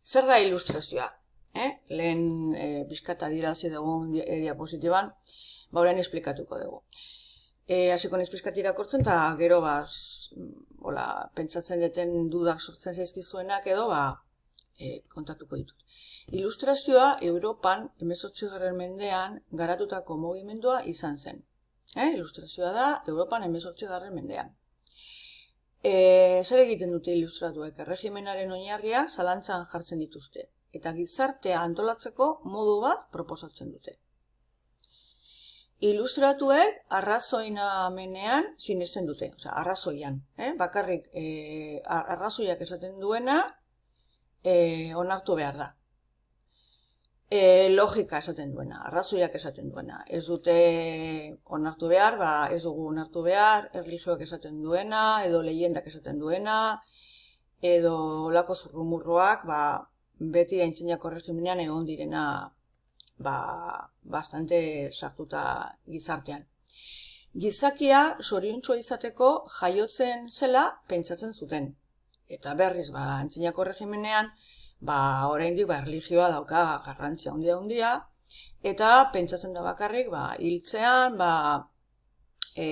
Zer da ilustrazioa? Lehen bizkata dirazi dugun diapositiban, orain esplikatuko dugu. Hasiko naiz pixkat irakurtzen, eta gero pentsatzen duten dudak sortzen zaizkizuenak edo kontatuko ditut. Ilustrazioa Europan 18. mendean garatutako mugimendua izan zen. Ilustrazioa da Europan 18. mendean. Zer egiten dute ilustratuek? Erregimenaren oinarriak zalantzan jartzen dituzte, eta gizartea antolatzeko modu bat proposatzen dute. Ilustratuek arrazoinamenean sinesten dute, arrazoian. Bakarrik arrazoiak esaten duena onartu behar da. Logika esaten duena, arrazoiak esaten duena. Ez dute onartu behar, ez dugu onartu behar, erlijioak esaten duena, edo leyendak esaten duena, edo olako zurrumurroak, beti aintzinako regimenean egon direna bastante sartuta gizartean. Gizakia zoriontsua izateko jaiotzen zela pentsatzen zuten. Eta berriz, aintzinako regimenean, oraindik erlijioa dauka garrantzia handia, eta pentsatzen da bakarrik, hiltzean,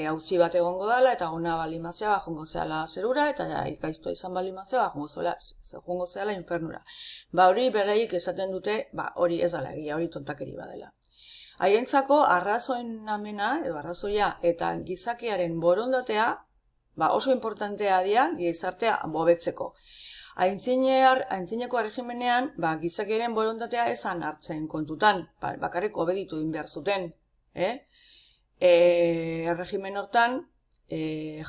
auzi bat egongo dela, eta gona balimazea, jongo zehala zerura, eta ikaiztua izan balimazea, jongo zehala infernura. Hori beraiek esaten dute, hori ez dela egia, hori tontakeri badela. Haientzako arrazoinamena, edo arrazoia, eta gizakiaren borondatea, oso importantea dira gizartea bobetzeko. Aintzineko regimenean, gizakiaren borondatea ezan hartzen kontutan, bakarrik obeditu egin behar zuten. Erregimen hortan,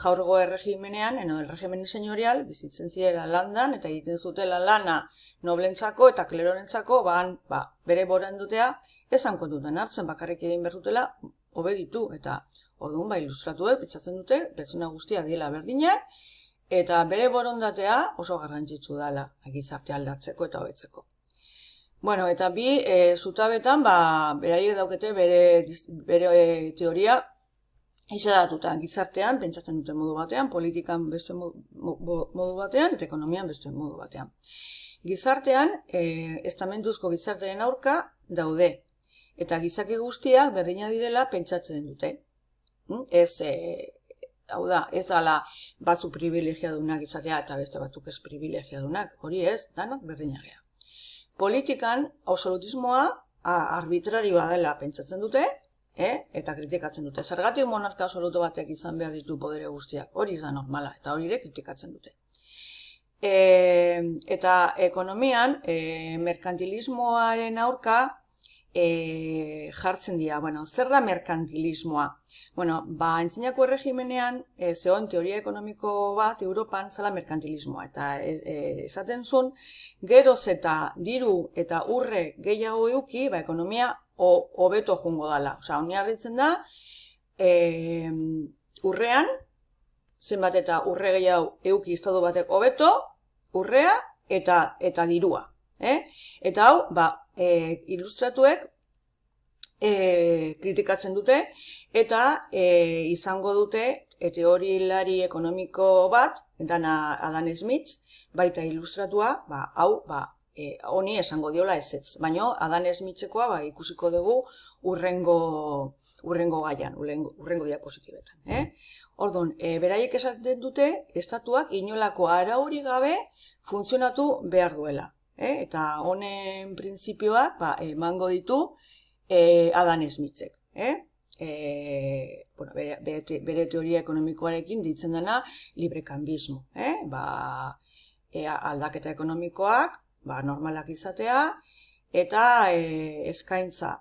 jaurgo erregimenean, erregimen senyorial, bizitzen zirela landan, eta egiten zutela lana noblentzako eta klerorentzako, bere borondatea ezan kontutan hartzen, bakarrik egin behar zutela obeditu, eta orduan, ilustratuek pitzatzen dute, pertsona guztiak dira berdinak, eta bere borondatea oso garrantzitsu dela gizartea aldatzeko eta hobetzeko. Eta bi zutabetan, beraiek daukete bere teoria izadatuta gizartean, pentsatzen dute modu batean, politikan beste modu batean, eta ekonomian beste modu batean. Gizartean, estamenduzko gizartearen aurka daude, eta gizaki guztiak berdina direla pentsatzen dute. Hau da, ez dala batzuk privilegiadunak izatea eta beste batzuk ez privilegiadunak. Hori ez, danak berdinagea. Politikan, absolutismoa arbitrarioa dela pentsatzen dute, eta kritikatzen dute. Zergatik monarka absoluto batek izan behar ditu podere guztiak. Hori da normala, eta hori ere kritikatzen dute. Eta ekonomian, merkantilismoaren aurka jartzen dira. Zer da merkantilismoa? Aintzinako erregimenean zegoen teoria ekonomiko bat Europan zela merkantilismoa. Eta esaten zuen, geroz eta diru eta urre gehiago euki, ekonomia hobeto joango dela. Oinarritzen da, urrean, zenbat eta urre gehiago euki estatu batek hobeto, urrea eta dirua. Eta hau, ilustratuek kritikatzen dute, eta izango dute teorilari ekonomiko bat, dana Adam Smith, baita ilustratua, honi esango diola ezetz. Baina Adam Smitzekoa ikusiko dugu urrengo gaian, urrengo diapositibetan. Orduan, beraiek esaten dute, estatuak inolako araurik gabe funtzionatu behar duela. Eta honen printzipioak emango ditu Adam Smithek. Bere teoria ekonomikoarekin ditzen dena librekambismo. Aldaketa ekonomikoak normalak izatea eta eskaintza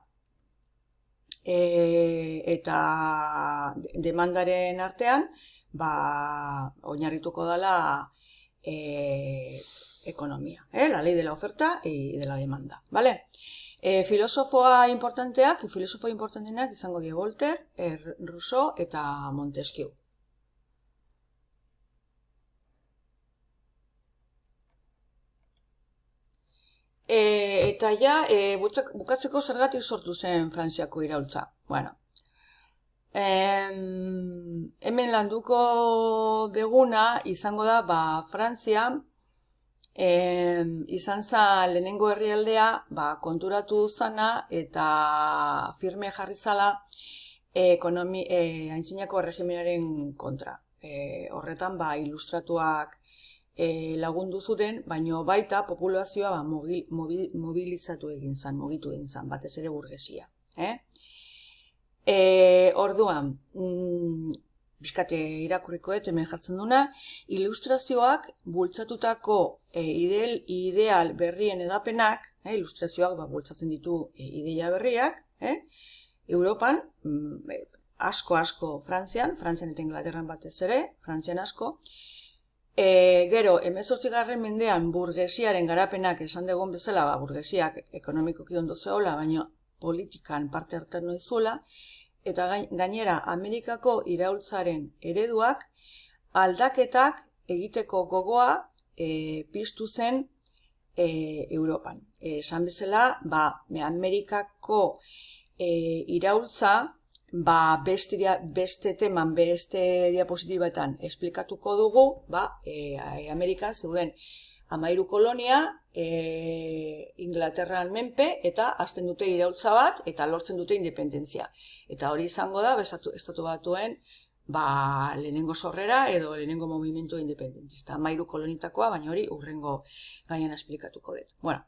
eta demandaren artean oinarrituko dela ekonomia, la ley de la oferta y de la demanda, ¿vale? Filosofo importanteak izango dira Voltaire, Rousseau eta Montesquieu. Eta bukatzeko zergatik sortu zen Frantziako iraultza. Hemen landuko deguna izango da, Frantzia izan zen lehenengo herrialdea konturatu zana eta firme jarri zala aintzinako erregimenaren kontra. Horretan ilustratuak lagundu zuten, baino baita populazioa mobilizatu egin zen, mugitu egin zen, batez ere burgesia. Orduan, bizkate irakurrikoet hemen jartzen duna, ilustrazioak bultzatutako ideal berrien edapenak, ilustrazioak bultzatzen ditu ideia berriak, Europan, asko Frantzian eta Inglaterran batez ere, Frantzian asko, gero, 18. mendean burgesiaren garapenak esan dugun bezala, burgesiak ekonomikoki ondo zehola, baina politikan parte hartzen noizuela, eta gainera Amerikako iraultzaren ereduak aldaketak egiteko gogoa piztu zen Europan. Esan bezala, Amerikako iraultza, beste teman, beste diapositibetan esplikatuko dugu, Amerikan zeuden 13 kolonia, Inglaterran menpe, eta hasten dute iraultza bat, eta lortzen dute independentzia. Eta hori izango da, Estatu Batuen, lehenengo sorrera edo lehenengo movimentu independentista. 13 kolonitakoa, baina hori urrengo gainean esplikatuko dut. Bueno,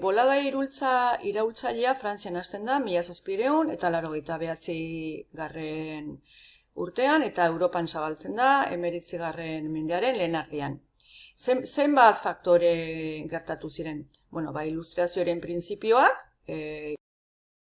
bolada iraultzailea Frantzian hasten da, 1700 eta 89. urtean, eta Europan zabaltzen da, 19. mendearen lehenardian. Zenbat faktore gertatu ziren? Bueno, ilustrazioaren printzipioak,